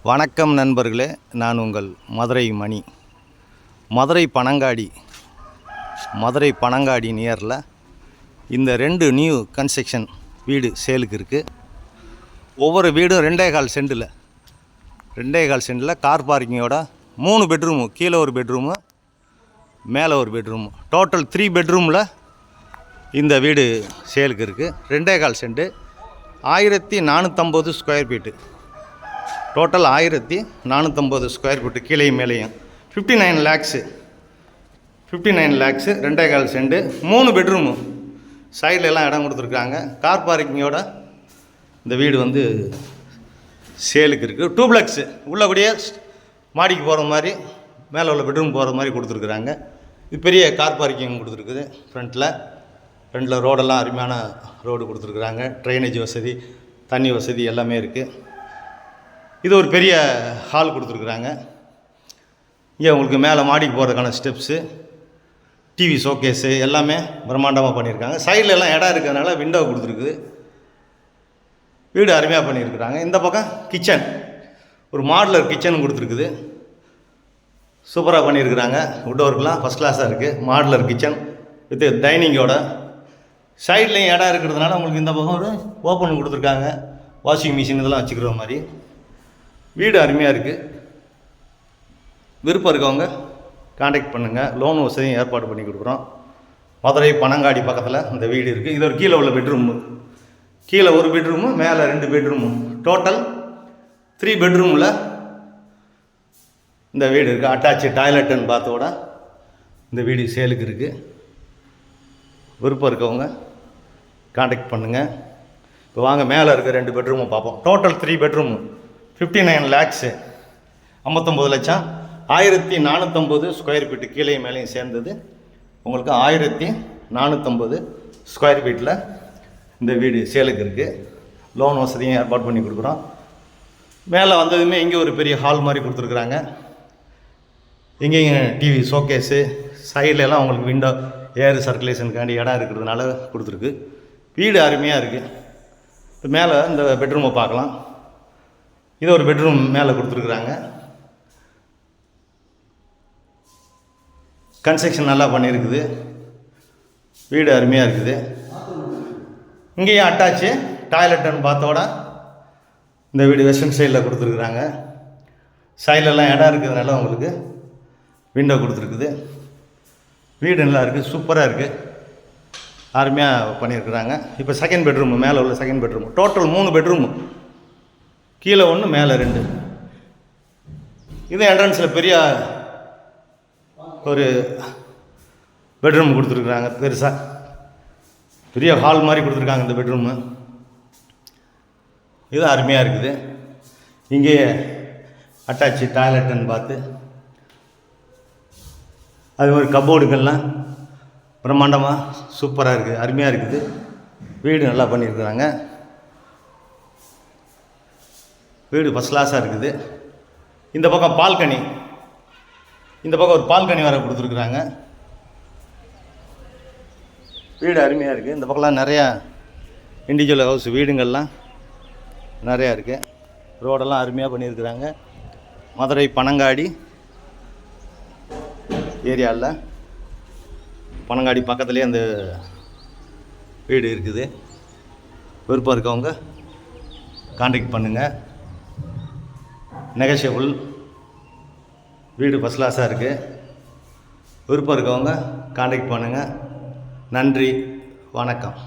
வணக்கம் நண்பர்களே, நான் உங்கள் மதுரை மணி. மதுரை பனங்காடி நியரில் இந்த 2 நியூ கன்ஸ்ட்ரக்ஷன் வீடு சேலுக்கு இருக்குது. ஒவ்வொரு வீடும் 2.25 சென்டில் கார் பார்க்கிங்கோட 3 பெட்ரூமு, கீழே ஒரு பெட்ரூமு, மேலே ஒரு பெட்ரூமு, டோட்டல் 3 பெட்ரூமில் இந்த வீடு சேலுக்கு இருக்குது. 2.25 cent, 1450 square feet, total 1450 square feet, கீழே மேலேயும் 59 லேக்ஸு. 2.25 சென்ட், 3 பெட்ரூமு, சைடில் எல்லாம் இடம் கொடுத்துருக்காங்க. கார் பார்க்கிங்கோட இந்த வீடு வந்து சேலுக்கு இருக்குது. 2 பிளக்ஸு, உள்ளபடியே மாடிக்கு போகிற மாதிரி, மேலே உள்ள பெட்ரூம் போகிற மாதிரி கொடுத்துருக்குறாங்க. இது பெரிய கார் பார்க்கிங் கொடுத்துருக்குது. ஃப்ரண்ட்டில் ரோடெல்லாம் அருமையான ரோடு கொடுத்துருக்குறாங்க. ட்ரைனேஜ் வசதி, தண்ணி வசதி எல்லாமே இருக்குது. இது ஒரு பெரிய ஹால் கொடுத்துருக்குறாங்க. இங்கே உங்களுக்கு மேலே மாடிக்கு போகிறதுக்கான ஸ்டெப்ஸு, டிவி ஷோகேஸு எல்லாமே பிரம்மாண்டமாக பண்ணியிருக்காங்க. சைடில் எல்லாம் இடம் இருக்கிறதுனால விண்டோ கொடுத்துருக்குது. வீடு அருமையாக பண்ணியிருக்கிறாங்க. இந்த பக்கம் கிச்சன், ஒரு மாடுலர் கிச்சன் கொடுத்துருக்குது. சூப்பராக பண்ணியிருக்கிறாங்க. வுட் ஒர்க்லாம் ஃபஸ்ட் கிளாஸாக இருக்குது. மாடுலர் கிச்சன் வித் டைனிங்கோட. சைட்லேயும் இடம் இருக்கிறதுனால உங்களுக்கு இந்த பக்கம் ஒரு ஓப்பன் கொடுத்துருக்காங்க. வாஷிங் மிஷின் இதெல்லாம் வச்சுக்கிற மாதிரி வீடு அருமையாக இருக்குது. விருப்பம் இருக்கவங்க கான்டாக்ட் பண்ணுங்கள். லோன் வசதியும் ஏற்பாடு பண்ணி கொடுக்குறோம். மதுரை பனங்காடி பக்கத்தில் இந்த வீடு இருக்குது. இது ஒரு கீழே உள்ள பெட்ரூமு, கீழே ஒரு பெட்ரூமு, மேலே 2 பெட்ரூமு, டோட்டல் 3 பெட்ரூமில் இந்த வீடு இருக்குது. அட்டாச்சு டாய்லெட் அண்ட் பாத்தோட இந்த வீடு சேலுக்கு இருக்குது. விருப்பம் இருக்கவங்க கான்டாக்ட் பண்ணுங்கள். இப்போ வாங்க மேலே இருக்க 2 பெட்ரூமை பார்ப்போம். டோட்டல் 3 பெட்ரூமு, 59 லேக்ஸு, 59 லட்சம், 1450 ஸ்கொயர் ஃபீட்டு, கீழே மேலேயும் சேர்ந்தது. உங்களுக்கு 1450 ஸ்கொயர் ஃபீட்டில் இந்த வீடு சேலுக்கு இருக்குது. லோன் வசதியும் ஏற்பாடு பண்ணி கொடுக்குறோம். மேலே வந்ததுமே இங்கே ஒரு பெரிய ஹால் மாதிரி கொடுத்துருக்குறாங்க. இங்கேயும் டிவி ஷோகேஸு, சைட்லலாம் உங்களுக்கு விண்டோ ஏர் சர்க்குலேஷனுக்காண்டி இடம் இருக்கிறதுனால கொடுத்துருக்கு. வீடு அருமையாக இருக்குது. இப்போ மேலே இந்த பெட்ரூமை பார்க்கலாம். இது ஒரு பெட்ரூம் மேலே கொடுத்துருக்குறாங்க. கன்ஸ்ட்ரக்ஷன் நல்லா பண்ணியிருக்குது. வீடு அருமையாக இருக்குது. இங்கேயும் அட்டாச்சு டாய்லெட் அண்ட் பாத்தோட இந்த வீடு வெஸ்டர்ன் சைடில் கொடுத்துருக்குறாங்க. சைட்லலாம் இடம் இருக்கிறதுனால உங்களுக்கு விண்டோ கொடுத்துருக்குது. வீடு நல்லா இருக்குது, சூப்பராக இருக்குது, அருமையாக பண்ணியிருக்கிறாங்க. இப்போ செகண்ட் பெட்ரூமு, மேலே உள்ள செகண்ட் பெட்ரூமு, டோட்டல் 3 பெட்ரூமு, கீழே 1, மேலே 2. இது என்ட்ரன்ஸில் பெரிய ஒரு பெட்ரூம் கொடுத்துருக்குறாங்க. பெருசாக பெரிய ஹால் மாதிரி கொடுத்துருக்காங்க இந்த பெட்ரூமு. இது அருமையாக இருக்குது. இங்கே அட்டாச்சு டாய்லெட் அண்ட் பாத்து, அது ஒரு கபோர்டுகள்லாம் பிரம்மாண்டமாக சூப்பராக இருக்குது, அருமையாக இருக்குது. வீடு நல்லா பண்ணியிருக்கிறாங்க. வீடு ஃபஸ்ட் கிளாஸாக இருக்குது. இந்த பக்கம் பால்கனி, இந்த பக்கம் ஒரு பால்கனி வேறு கொடுத்துருக்குறாங்க. வீடு அருமையாக இருக்குது. இந்த பக்கம்லாம் நிறையா இண்டிவிஜுவல் ஹவுஸ் வீடுங்கள்லாம் நிறையா இருக்குது. ரோடெல்லாம் அருமையாக பண்ணியிருக்கிறாங்க. மதுரை பனங்காடி ஏரியாவில், பனங்காடி பக்கத்துலேயே அந்த வீடு இருக்குது. விருப்பம் இருக்கவங்க கான்டாக்ட் பண்ணுங்கள். நெகோஷியபிள், வீடு ஃபஸ்ட் கிளாஸாக இருக்குது. விருப்பம் இருக்கவங்க கான்டாக்ட் பண்ணுங்கள். நன்றி, வணக்கம்.